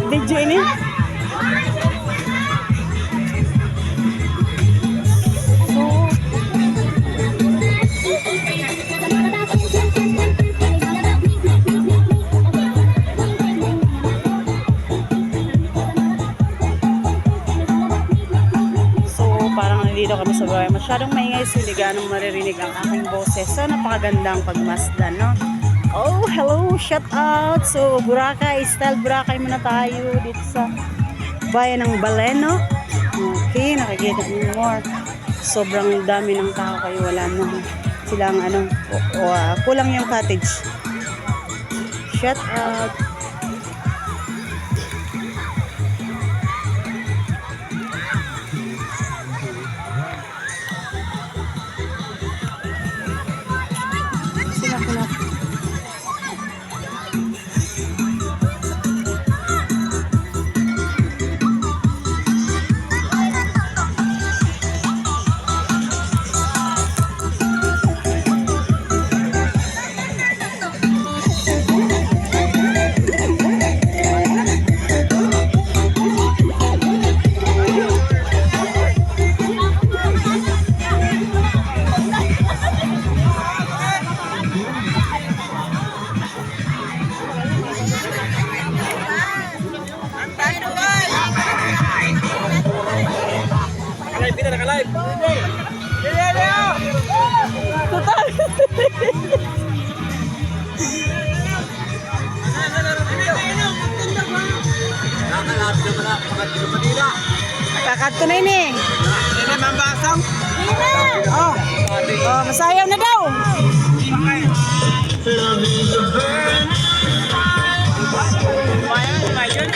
video ini. Dito kami sa bahay. Masyadong maingay, hindi ganong maririnig ang aking boses. So, napakagandang pagmasdan, no? Oh, hello! Shout out! So, Boracay, style Boracay muna tayo dito sa bayan ng Balen, no? Okay, nakikita niyo more. Sobrang dami ng tao kayo. Wala mo silang, kulang yung cottage. Shout out! Nakalive. Total. Kakanto na ini. Ini mambasang. Oh. Oh, masayaw na daw. Lumayan, lumayan.